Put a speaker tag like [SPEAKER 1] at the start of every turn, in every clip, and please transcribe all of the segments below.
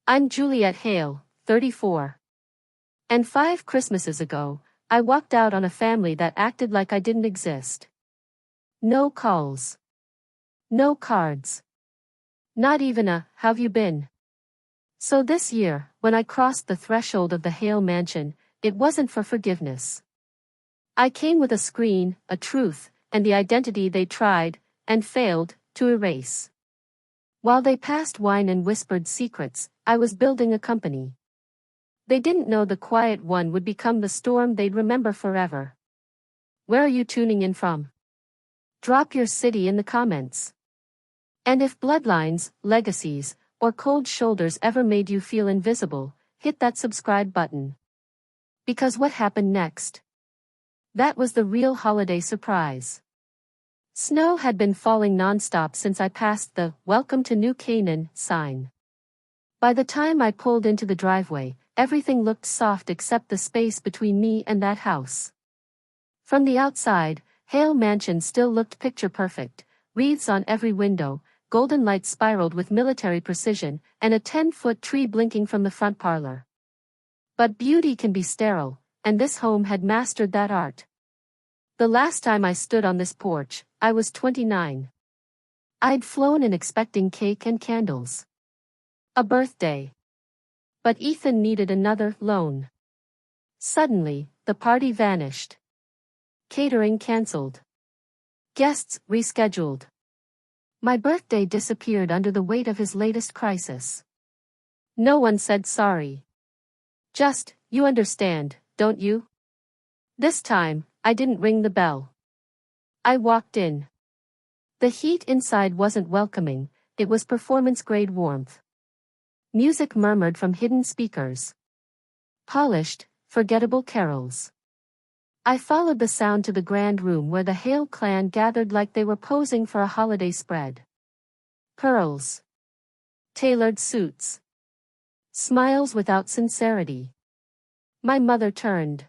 [SPEAKER 1] I'm Juliet Hale, 34. And 5 Christmases ago, I walked out on a family that acted like I didn't exist. No calls. No cards. Not even a, "How've you been?" So this year, when I crossed the threshold of the Hale mansion, it wasn't for forgiveness. I came with a screen, a truth, and the identity they tried, and failed, to erase. While they passed wine and whispered secrets, I was building a company. They didn't know the quiet one would become the storm they'd remember forever. Where are you tuning in from? Drop your city in the comments. And if bloodlines, legacies, or cold shoulders ever made you feel invisible, hit that subscribe button. Because what happened next? That was the real holiday surprise. Snow had been falling nonstop since I passed the "Welcome to New Canaan" sign. By the time I pulled into the driveway, everything looked soft except the space between me and that house. From the outside, Hale Mansion still looked picture perfect, wreaths on every window, golden lights spiraled with military precision, and a 10-foot tree blinking from the front parlor. But beauty can be sterile, and this home had mastered that art. The last time I stood on this porch, I was 29. I'd flown in expecting cake and candles. A birthday. But Ethan needed another loan. Suddenly, the party vanished. Catering cancelled. Guests rescheduled. My birthday disappeared under the weight of his latest crisis. No one said sorry. Just, "You understand, don't you?" This time, I didn't ring the bell. I walked in. The heat inside wasn't welcoming, it was performance-grade warmth. Music murmured from hidden speakers. Polished, forgettable carols. I followed the sound to the grand room where the Hale clan gathered like they were posing for a holiday spread. Pearls. Tailored suits. Smiles without sincerity. My mother turned.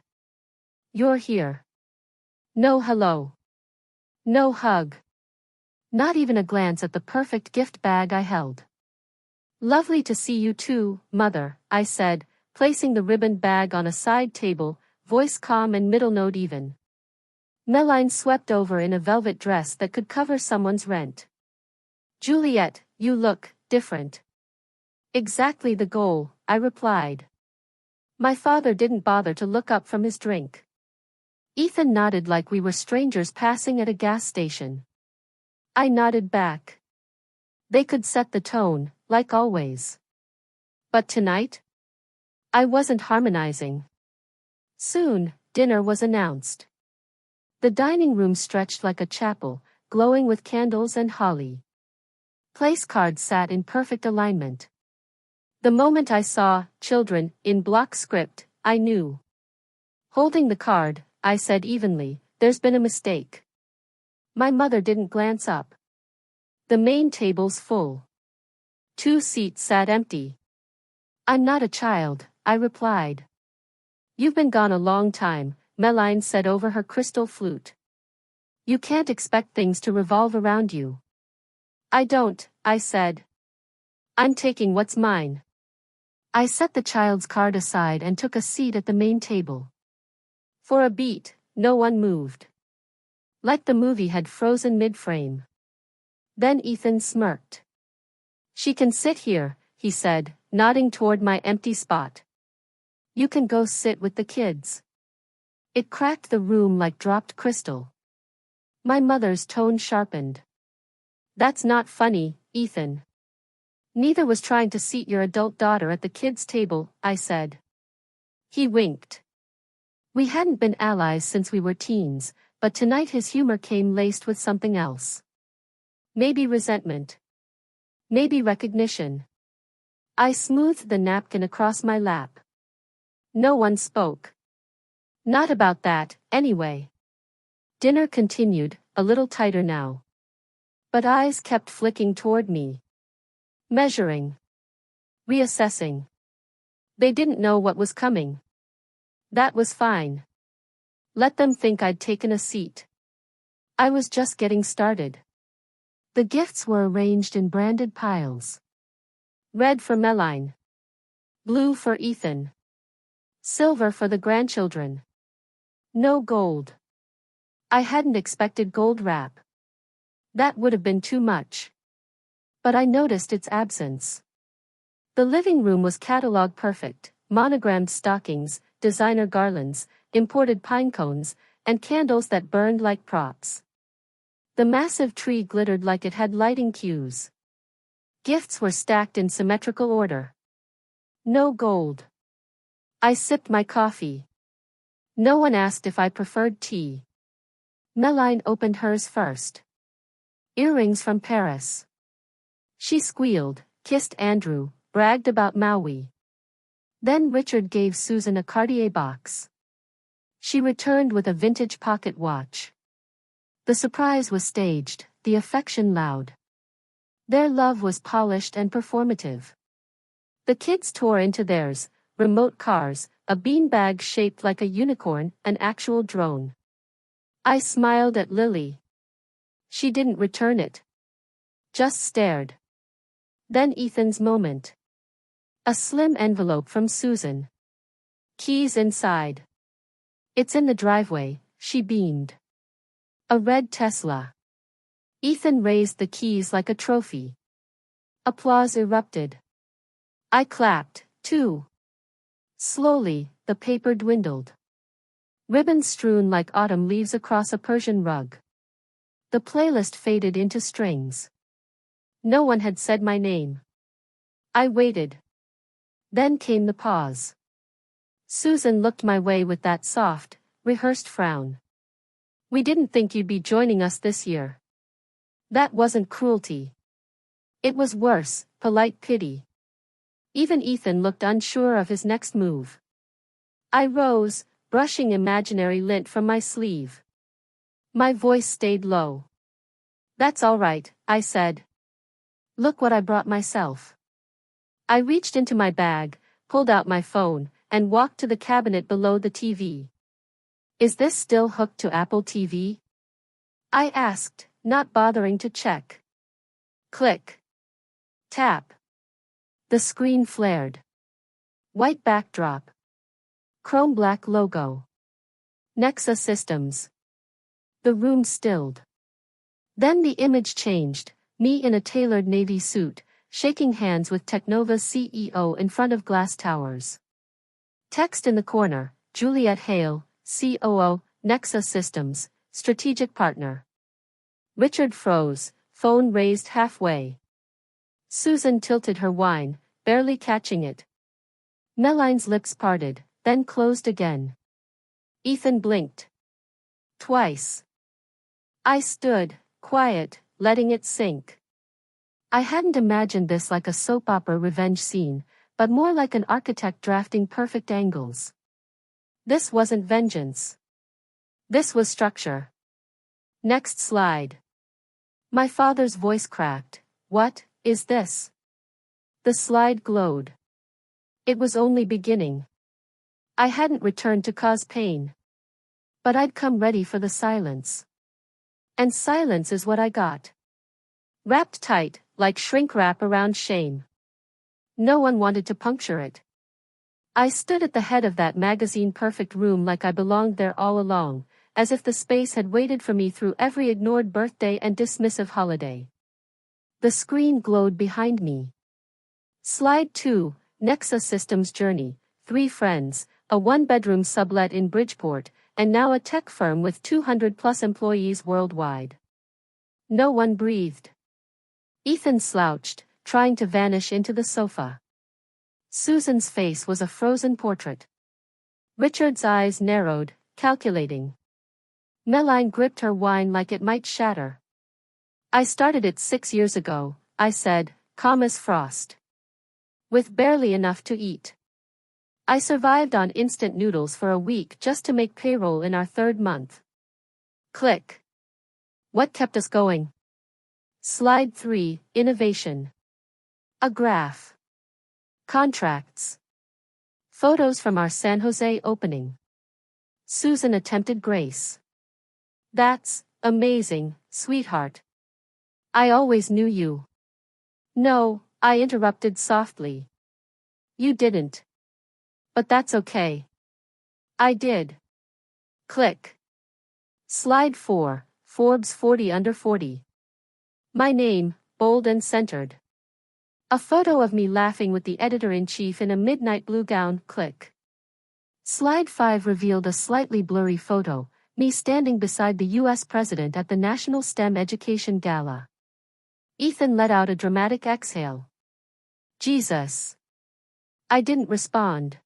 [SPEAKER 1] "You're here." No hello. No hug. Not even a glance at the perfect gift bag I held. "Lovely to see you too, Mother," I said, placing the ribboned bag on a side table, voice calm and middle note even. Meline swept over in a velvet dress that could cover someone's rent. "Juliet, you look different." "Exactly the goal," I replied. My father didn't bother to look up from his drink. Ethan nodded like we were strangers passing at a gas station. I nodded back. They could set the tone, like always. But tonight? I wasn't harmonizing. Soon, dinner was announced. The dining room stretched like a chapel, glowing with candles and holly. Place cards sat in perfect alignment. The moment I saw "Children" in block script, I knew. Holding the card, I said evenly, "There's been a mistake." My mother didn't glance up. The main table's full. 2 seats sat empty. "I'm not a child," I replied. "You've been gone a long time," Meline said over her crystal flute. "You can't expect things to revolve around you." "I don't," I said. "I'm taking what's mine." I set the child's card aside and took a seat at the main table. For a beat, no one moved. Like the movie had frozen mid-frame. Then Ethan smirked. "She can sit here," he said, nodding toward my empty spot. "You can go sit with the kids." It cracked the room like dropped crystal. My mother's tone sharpened. "That's not funny, Ethan." "Neither was trying to seat your adult daughter at the kids' table," I said. He winked. We hadn't been allies since we were teens, but tonight his humor came laced with something else. Maybe resentment. Maybe recognition. I smoothed the napkin across my lap. No one spoke. Not about that, anyway. Dinner continued, a little tighter now. But eyes kept flicking toward me. Measuring. Reassessing. They didn't know what was coming. That was fine. Let them think I'd taken a seat. I was just getting started. The gifts were arranged in branded piles. Red for Meline. Blue for Ethan. Silver for the grandchildren. No gold. I hadn't expected gold wrap. That would have been too much. But I noticed its absence. The living room was catalog perfect, monogrammed stockings, designer garlands, imported pine cones, and candles that burned like props. The massive tree glittered like it had lighting cues. Gifts were stacked in symmetrical order. No gold. I sipped my coffee. No one asked if I preferred tea. Meline opened hers first. Earrings from Paris. She squealed, kissed Andrew, bragged about Maui. Then Richard gave Susan a Cartier box. She returned with a vintage pocket watch. The surprise was staged, the affection loud. Their love was polished and performative. The kids tore into theirs, remote cars, a beanbag shaped like a unicorn, an actual drone. I smiled at Lily. She didn't return it. Just stared. Then Ethan's moment. A slim envelope from Susan. Keys inside. It's in the driveway, she beamed. A red Tesla. Ethan raised the keys like a trophy. Applause erupted. I clapped, too. Slowly, the paper dwindled. Ribbons strewn like autumn leaves across a Persian rug. The playlist faded into strings. No one had said my name. I waited. Then came the pause. Susan looked my way with that soft, rehearsed frown. We didn't think you'd be joining us this year. That wasn't cruelty. It was worse, polite pity. Even Ethan looked unsure of his next move. I rose, brushing imaginary lint from my sleeve. My voice stayed low. That's all right, I said. Look what I brought myself. I reached into my bag, pulled out my phone, and walked to the cabinet below the TV. Is this still hooked to Apple TV? I asked, not bothering to check. Click. Tap. The screen flared. White backdrop. Chrome black logo. Nexa Systems. The room stilled. Then the image changed, me in a tailored navy suit, shaking hands with Technova's CEO in front of glass towers. Text in the corner, Juliet Hale, COO, Nexa Systems, strategic partner. Richard froze, phone raised halfway. Susan tilted her wine, barely catching it. Meline's lips parted, then closed again. Ethan blinked. Twice. I stood, quiet, letting it sink. I hadn't imagined this like a soap opera revenge scene, but more like an architect drafting perfect angles. This wasn't vengeance. This was structure. Next slide. My father's voice cracked. What is this? The slide glowed. It was only beginning. I hadn't returned to cause pain. But I'd come ready for the silence. And silence is what I got. Wrapped tight, like shrink wrap around shame. No one wanted to puncture it. I stood at the head of that magazine-perfect room like I belonged there all along, as if the space had waited for me through every ignored birthday and dismissive holiday. The screen glowed behind me. Slide 2, Nexa Systems Journey, 3 friends, a one-bedroom sublet in Bridgeport, and now a tech firm with 200-plus employees worldwide. No one breathed. Ethan slouched, trying to vanish into the sofa. Susan's face was a frozen portrait. Richard's eyes narrowed, calculating. Meline gripped her wine like it might shatter. I started it 6 years ago, I said, calm as frost. With barely enough to eat. I survived on instant noodles for a week just to make payroll in our 3rd month. Click. What kept us going? Slide 3, Innovation. A graph. Contracts. Photos from our San Jose opening. Susan attempted grace. That's amazing, sweetheart. I always knew you. No, I interrupted softly. You didn't. But that's okay. I did. Click. Slide 4, Forbes 40 under 40. My name, bold and centered. A photo of me laughing with the editor-in-chief in a midnight blue gown, click. Slide 5 revealed a slightly blurry photo, me standing beside the US president at the National STEM Education Gala. Ethan let out a dramatic exhale. Jesus. I didn't respond.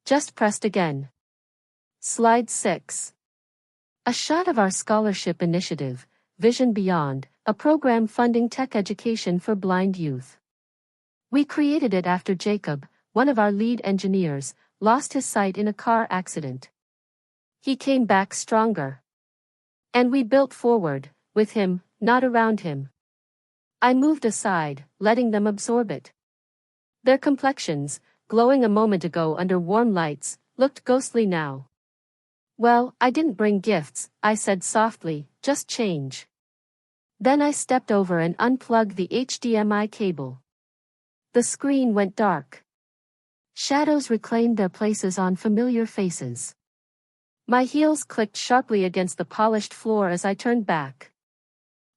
[SPEAKER 1] Just pressed again. Slide 6. A shot of our scholarship initiative, Vision Beyond, a program funding tech education for blind youth. We created it after Jacob, one of our lead engineers, lost his sight in a car accident. He came back stronger. And we built forward, with him, not around him. I moved aside, letting them absorb it. Their complexions, glowing a moment ago under warm lights, looked ghostly now. Well, I didn't bring gifts, I said softly, just change. Then I stepped over and unplugged the HDMI cable. The screen went dark. Shadows reclaimed their places on familiar faces. My heels clicked sharply against the polished floor as I turned back.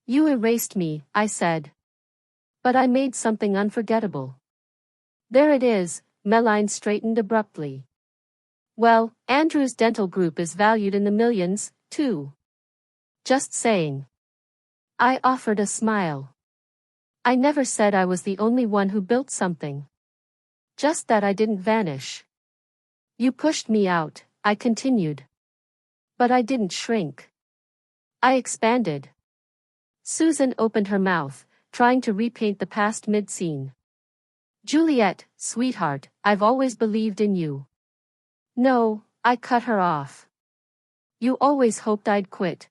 [SPEAKER 1] You erased me, I said. But I made something unforgettable. There it is, Meline straightened abruptly. Well, Andrew's dental group is valued in the millions, too. Just saying. I offered a smile. I never said I was the only one who built something. Just that I didn't vanish. You pushed me out, I continued. But I didn't shrink. I expanded. Susan opened her mouth, trying to repaint the past mid-scene. Juliet, sweetheart, I've always believed in you. No, I cut her off. You always hoped I'd quit.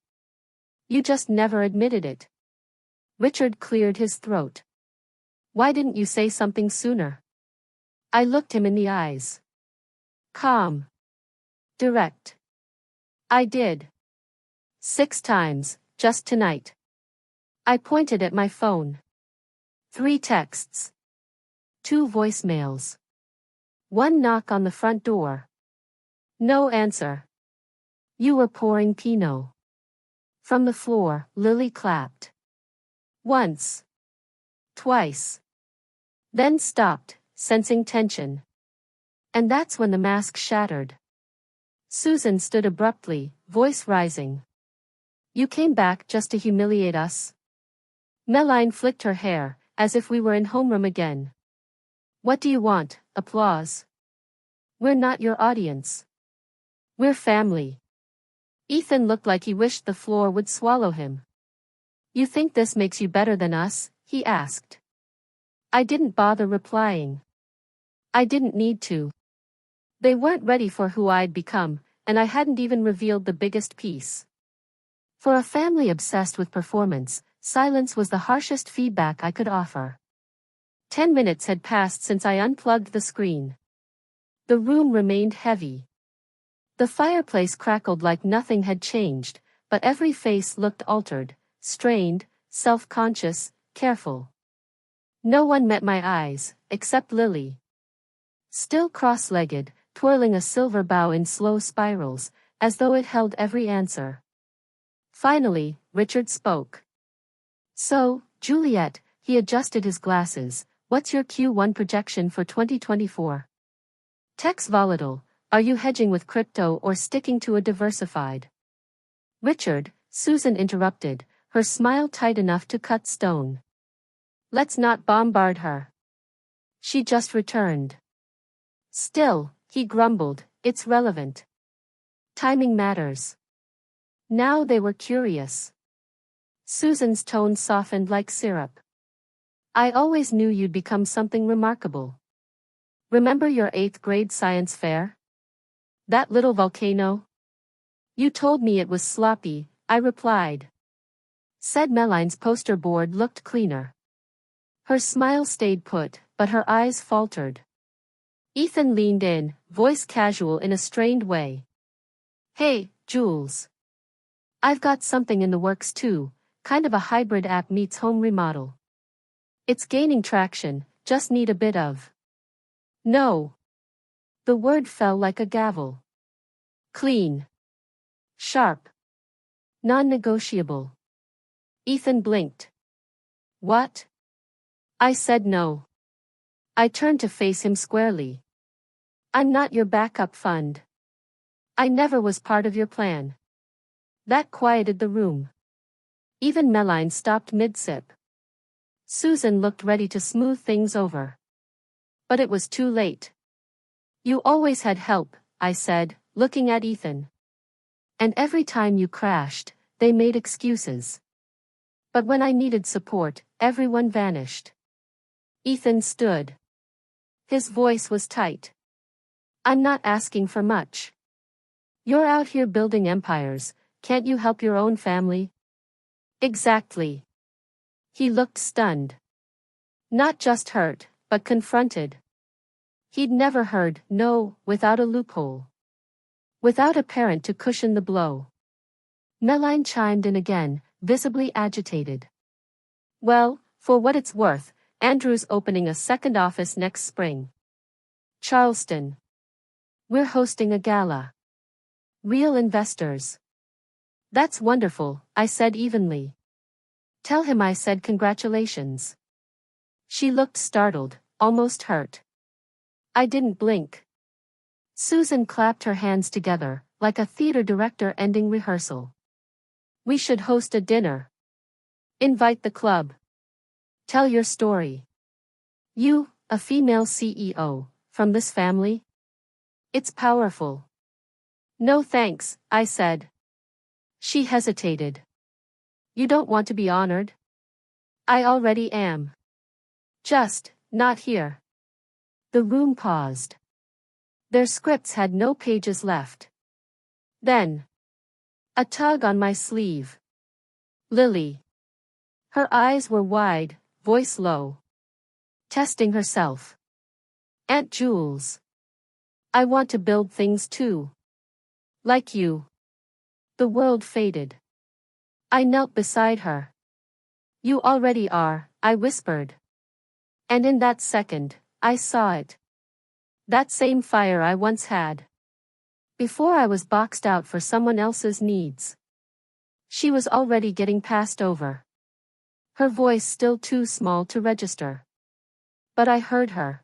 [SPEAKER 1] You just never admitted it. Richard cleared his throat. Why didn't you say something sooner? I looked him in the eyes. Calm. Direct. I did. 6 times, just tonight. I pointed at my phone. 3 texts. 2 voicemails. 1 knock on the front door. No answer. You were pouring Pinot. From the floor, Lily clapped. Once. Twice. Then stopped, sensing tension. And that's when the mask shattered. Susan stood abruptly, voice rising. You came back just to humiliate us? Meline flicked her hair, as if we were in homeroom again. What do you want, applause? We're not your audience. We're family. Ethan looked like he wished the floor would swallow him. You think this makes you better than us? He asked. I didn't bother replying. I didn't need to. They weren't ready for who I'd become, and I hadn't even revealed the biggest piece. For a family obsessed with performance, silence was the harshest feedback I could offer. 10 minutes had passed since I unplugged the screen. The room remained heavy. The fireplace crackled like nothing had changed, but every face looked altered, strained, self-conscious, careful. No one met my eyes, except Lily. Still cross-legged, twirling a silver bow in slow spirals, as though it held every answer. Finally, Richard spoke. So, Juliet, he adjusted his glasses, what's your Q1 projection for 2024? Tech's volatile, are you hedging with crypto or sticking to a diversified? Richard, Susan interrupted, her smile tight enough to cut stone. Let's not bombard her. She just returned. Still, he grumbled, it's relevant. Timing matters. Now they were curious. Susan's tone softened like syrup. I always knew you'd become something remarkable. Remember your 8th grade science fair? That little volcano? You told me it was sloppy, I replied. Said Meline's poster board looked cleaner. Her smile stayed put, but her eyes faltered. Ethan leaned in, voice casual in a strained way. Hey, Jules. I've got something in the works too, kind of a hybrid app meets home remodel. It's gaining traction, just need a bit of No. The word fell like a gavel. Clean. Sharp. Non-negotiable. Ethan blinked. What? I said no. I turned to face him squarely. I'm not your backup fund. I never was part of your plan. That quieted the room. Even Meline stopped mid-sip. Susan looked ready to smooth things over. But it was too late. You always had help, I said, looking at Ethan. And every time you crashed, they made excuses. But when I needed support, everyone vanished. Ethan stood. His voice was tight. I'm not asking for much. You're out here building empires, can't you help your own family? Exactly. He looked stunned. Not just hurt, but confronted. He'd never heard no without a loophole. Without a parent to cushion the blow. Meline chimed in again, visibly agitated. Well, for what it's worth, Andrew's opening a second office next spring. Charleston. We're hosting a gala. Real investors. That's wonderful, I said evenly. Tell him I said congratulations. She looked startled, almost hurt. I didn't blink. Susan clapped her hands together, like a theater director ending rehearsal. We should host a dinner. Invite the club. Tell your story. You, a female CEO, from this family? It's powerful. No thanks, I said. She hesitated. You don't want to be honored? I already am. Just, not here. The room paused. Their scripts had no pages left. Then. A tug on my sleeve. Lily. Her eyes were wide, voice low. Testing herself. Aunt Jules. I want to build things too. Like you. The world faded. I knelt beside her. You already are, I whispered. And in that second, I saw it. That same fire I once had. Before I was boxed out for someone else's needs. She was already getting passed over. Her voice still too small to register. But I heard her.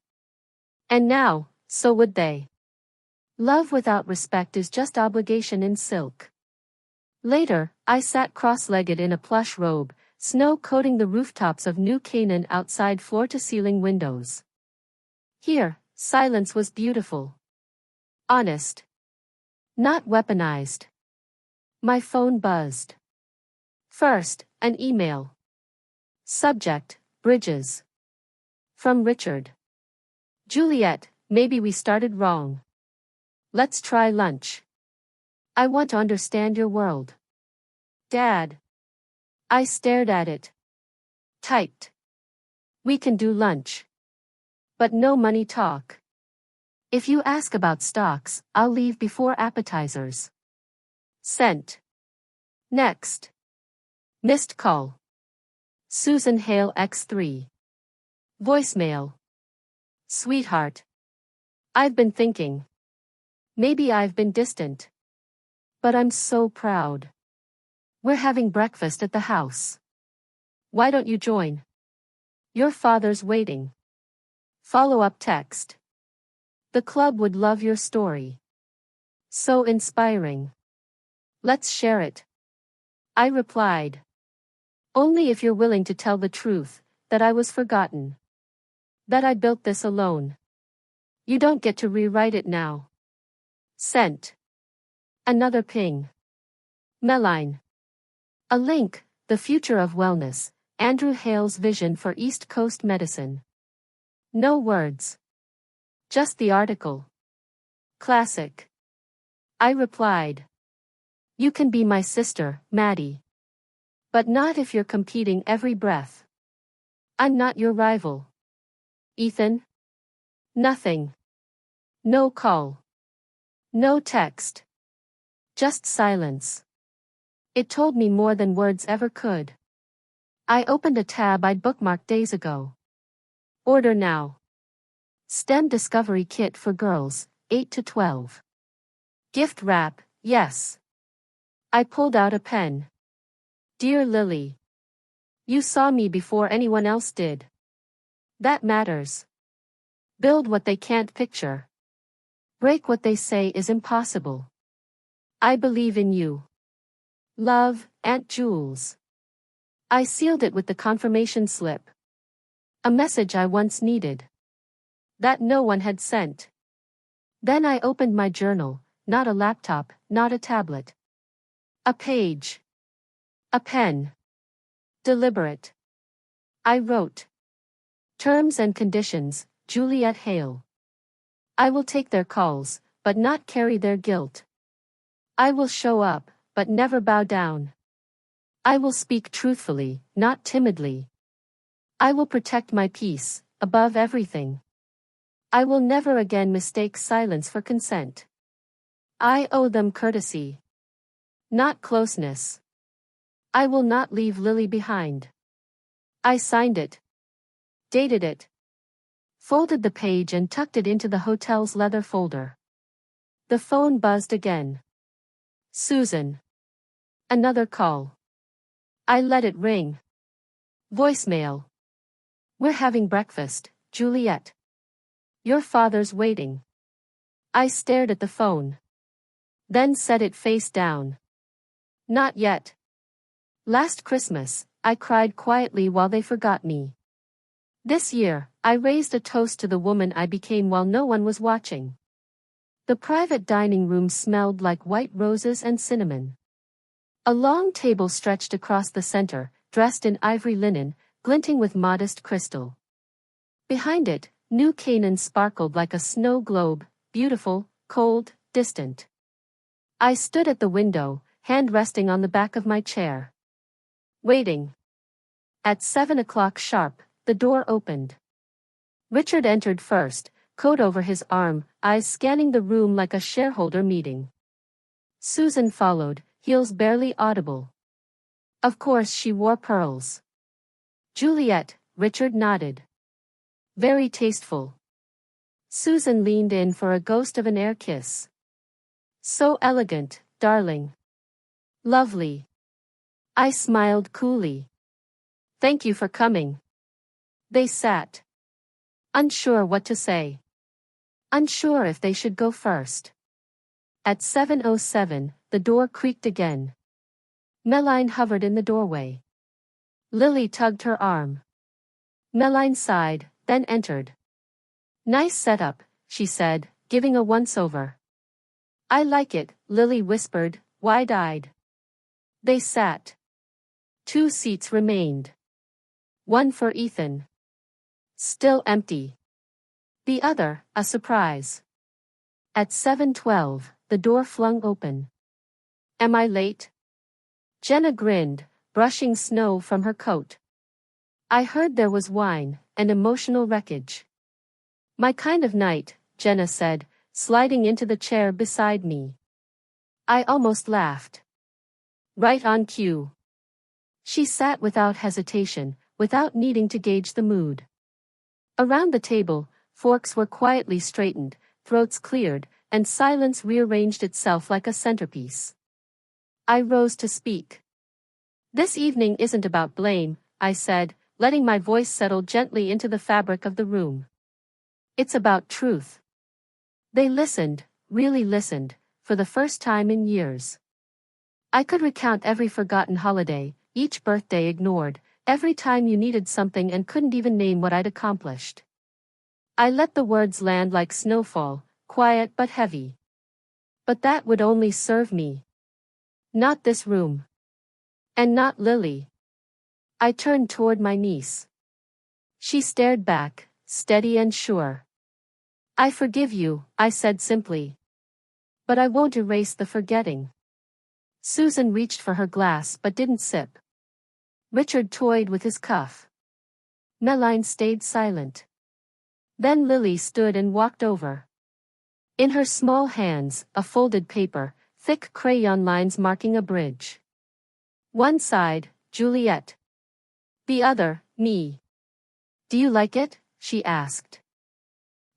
[SPEAKER 1] And now, so would they. Love without respect is just obligation in silk. Later, I sat cross-legged in a plush robe, snow coating the rooftops of New Canaan outside floor-to-ceiling windows. Here, silence was beautiful. Honest. Not weaponized. My phone buzzed. First, an email. Subject, Bridges. From Richard. Juliet, maybe we started wrong. Let's try lunch. I want to understand your world. Dad. I stared at it. Typed. We can do lunch. But no money talk. If you ask about stocks, I'll leave before appetizers. Sent. Next. Missed call. Susan Hale X3. Voicemail. Sweetheart. I've been thinking. Maybe I've been distant. But I'm so proud. We're having breakfast at the house. Why don't you join? Your father's waiting. Follow-up text. The club would love your story. So inspiring. Let's share it. I replied. Only if you're willing to tell the truth, that I was forgotten. That I built this alone. You don't get to rewrite it now. Sent. Another ping. Meline. A link, The Future of Wellness, Andrew Hale's vision for East Coast medicine. No words. Just the article. Classic. I replied. You can be my sister, Maddie. But not if you're competing every breath. I'm not your rival. Ethan? Nothing. No call. No text. Just silence. It told me more than words ever could. I opened a tab I'd bookmarked days ago. Order now. STEM Discovery Kit for Girls, 8 to 12. Gift wrap, yes. I pulled out a pen. Dear Lily. You saw me before anyone else did. That matters. Build what they can't picture. Break what they say is impossible. I believe in you. Love, Aunt Jules. I sealed it with the confirmation slip. A message I once needed. That no one had sent. Then I opened my journal, not a laptop, not a tablet. A page. A pen. Deliberate. I wrote. Terms and conditions, Juliet Hale. I will take their calls, but not carry their guilt. I will show up, but never bow down. I will speak truthfully, not timidly. I will protect my peace, above everything. I will never again mistake silence for consent. I owe them courtesy. Not closeness. I will not leave Lily behind. I signed it. Dated it. Folded the page and tucked it into the hotel's leather folder. The phone buzzed again. Susan. Another call. I let it ring. Voicemail. We're having breakfast, Juliet. Your father's waiting. I stared at the phone. Then set it face down. Not yet. Last Christmas, I cried quietly while they forgot me. This year, I raised a toast to the woman I became while no one was watching. The private dining room smelled like white roses and cinnamon. A long table stretched across the center, dressed in ivory linen, glinting with modest crystal. Behind it, New Canaan sparkled like a snow globe, beautiful, cold, distant. I stood at the window, hand resting on the back of my chair. Waiting. At 7 o'clock sharp, the door opened. Richard entered first, coat over his arm, eyes scanning the room like a shareholder meeting. Susan followed, heels barely audible. Of course she wore pearls. Juliet, Richard nodded. Very tasteful. Susan leaned in for a ghost of an air kiss. So elegant, darling. Lovely. I smiled coolly. Thank you for coming. They sat. Unsure what to say. Unsure if they should go first. At 7:07, the door creaked again. Meline hovered in the doorway. Lily tugged her arm. Meline sighed, then entered. Nice setup, she said, giving a once-over. I like it, Lily whispered, wide-eyed. They sat. 2 seats remained. One for Ethan. Still empty. The other, a surprise. At 7:12, the door flung open. Am I late? Jenna grinned, brushing snow from her coat. I heard there was wine, and emotional wreckage. My kind of night, Jenna said, sliding into the chair beside me. I almost laughed. Right on cue. She sat without hesitation, without needing to gauge the mood. Around the table, forks were quietly straightened, throats cleared, and silence rearranged itself like a centerpiece. I rose to speak. This evening isn't about blame, I said, letting my voice settle gently into the fabric of the room. It's about truth. They listened, really listened, for the first time in years. I could recount every forgotten holiday, each birthday ignored, every time you needed something and couldn't even name what I'd accomplished. I let the words land like snowfall, quiet but heavy. But that would only serve me. Not this room. And not Lily. I turned toward my niece. She stared back, steady and sure. I forgive you, I said simply. But I won't erase the forgetting. Susan reached for her glass but didn't sip. Richard toyed with his cuff. Meline stayed silent. Then Lily stood and walked over. In her small hands, a folded paper, thick crayon lines marking a bridge. One side, Juliet. The other, me. Do you like it? She asked.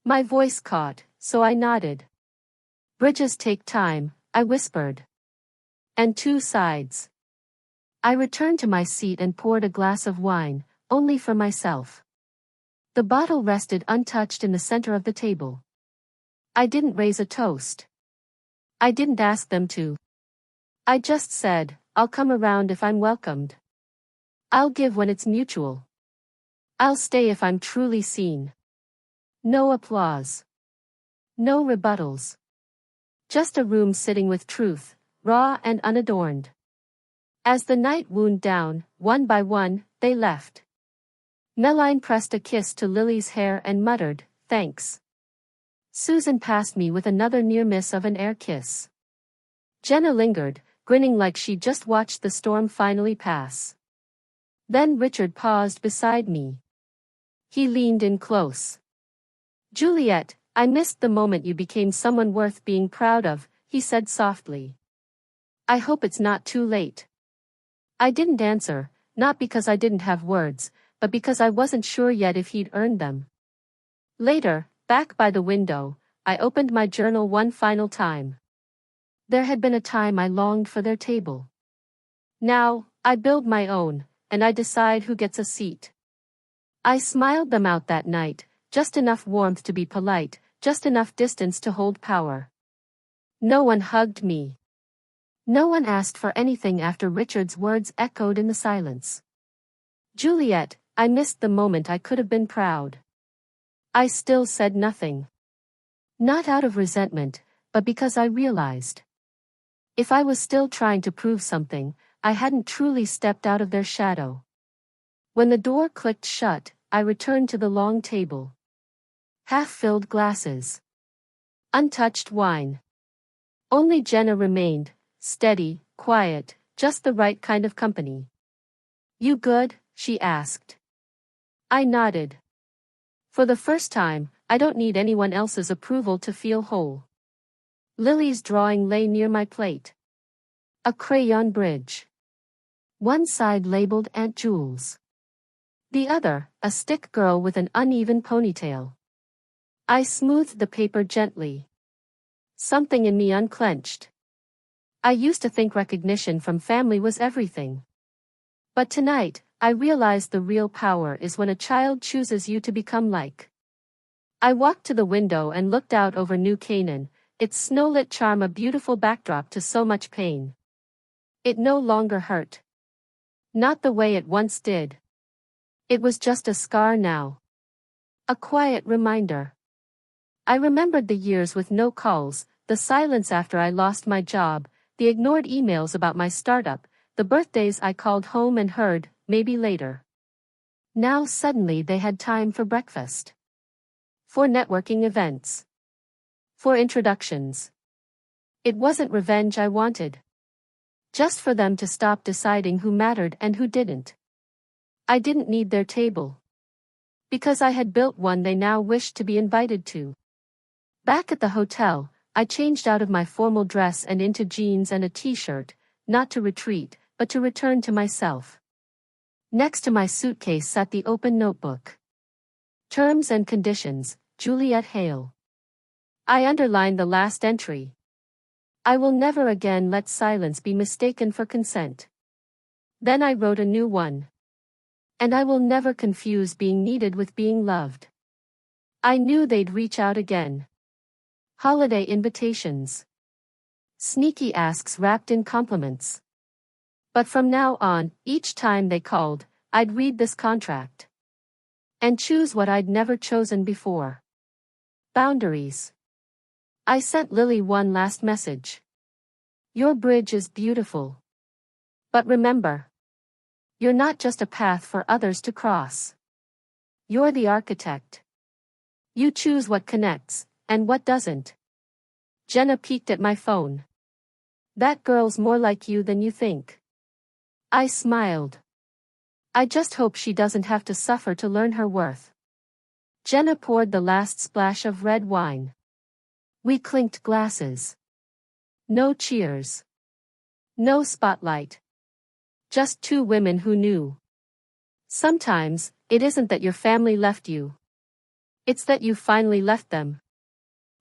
[SPEAKER 1] My voice caught, so I nodded. Bridges take time, I whispered. And two sides. I returned to my seat and poured a glass of wine, only for myself. The bottle rested untouched in the center of the table. I didn't raise a toast. I didn't ask them to. I just said, I'll come around if I'm welcomed. I'll give when it's mutual. I'll stay if I'm truly seen. No applause. No rebuttals. Just a room sitting with truth, raw and unadorned. As the night wound down, one by one, they left. Meline pressed a kiss to Lily's hair and muttered, "Thanks." Susan passed me with another near miss of an air kiss. Jenna lingered, grinning like she just watched the storm finally pass. Then Richard paused beside me. He leaned in close. "Juliet, I missed the moment you became someone worth being proud of," he said softly. "I hope it's not too late." I didn't answer, not because I didn't have words, but because I wasn't sure yet if he'd earned them. Later, back by the window, I opened my journal one final time. There had been a time I longed for their table. Now, I build my own, and I decide who gets a seat. I smiled them out that night, just enough warmth to be polite, just enough distance to hold power. No one hugged me. No one asked for anything after Richard's words echoed in the silence. "Juliet, I missed the moment I could have been proud." I still said nothing. Not out of resentment, but because I realized. If I was still trying to prove something, I hadn't truly stepped out of their shadow. When the door clicked shut, I returned to the long table. Half-filled glasses. Untouched wine. Only Jenna remained, steady, quiet, just the right kind of company. "You good?" she asked. I nodded. For the first time, I don't need anyone else's approval to feel whole. Lily's drawing lay near my plate. A crayon bridge. One side labeled Aunt Jules. The other, a stick girl with an uneven ponytail. I smoothed the paper gently. Something in me unclenched. I used to think recognition from family was everything. But tonight, I realized the real power is when a child chooses you to become like. I walked to the window and looked out over New Canaan, its snowlit charm a beautiful backdrop to so much pain. It no longer hurt. Not the way it once did. It was just a scar now. A quiet reminder. I remembered the years with no calls, the silence after I lost my job, the ignored emails about my startup, the birthdays I called home and heard, maybe later. Now suddenly they had time for breakfast. For networking events. For introductions. It wasn't revenge I wanted. Just for them to stop deciding who mattered and who didn't. I didn't need their table. Because I had built one they now wished to be invited to. Back at the hotel, I changed out of my formal dress and into jeans and a t-shirt, not to retreat, but to return to myself. Next to my suitcase sat the open notebook. Terms and conditions, Juliet Hale. I underlined the last entry. I will never again let silence be mistaken for consent. Then I wrote a new one. And I will never confuse being needed with being loved. I knew they'd reach out again. Holiday invitations. Sneaky asks wrapped in compliments. But from now on, each time they called, I'd read this contract. And choose what I'd never chosen before. Boundaries. I sent Lily one last message. Your bridge is beautiful. But remember. You're not just a path for others to cross. You're the architect. You choose what connects, and what doesn't. Jenna peeked at my phone. That girl's more like you than you think. I smiled. I just hope she doesn't have to suffer to learn her worth. Jenna poured the last splash of red wine. We clinked glasses. No cheers. No spotlight. Just two women who knew. Sometimes, it isn't that your family left you. It's that you finally left them.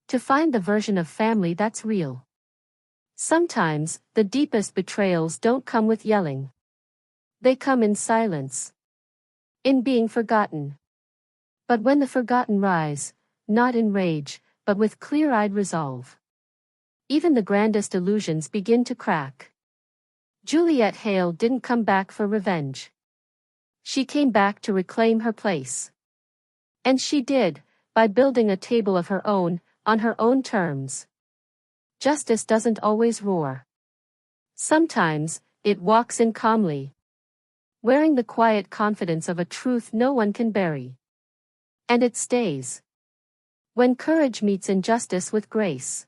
[SPEAKER 1] To find the version of family that's real. Sometimes, the deepest betrayals don't come with yelling. They come in silence. In being forgotten. But when the forgotten rise, not in rage, but with clear-eyed resolve, even the grandest illusions begin to crack. Juliet Hale didn't come back for revenge. She came back to reclaim her place. And she did, by building a table of her own, on her own terms. Justice doesn't always roar. Sometimes, it walks in calmly, wearing the quiet confidence of a truth no one can bury. And it stays. When courage meets injustice with grace,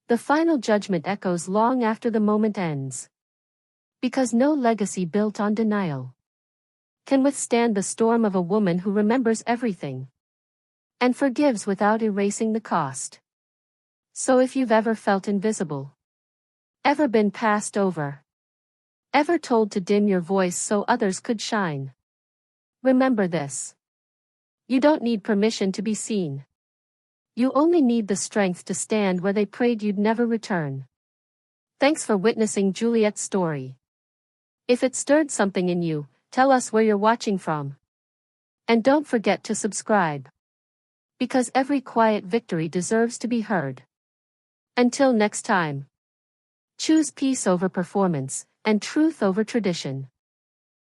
[SPEAKER 1] the final judgment echoes long after the moment ends. Because no legacy built on denial can withstand the storm of a woman who remembers everything and forgives without erasing the cost. So if you've ever felt invisible, ever been passed over, ever told to dim your voice so others could shine, remember this. You don't need permission to be seen. You only need the strength to stand where they prayed you'd never return. Thanks for witnessing Juliet's story. If it stirred something in you, tell us where you're watching from. And don't forget to subscribe. Because every quiet victory deserves to be heard. Until next time. Choose peace over performance, and truth over tradition.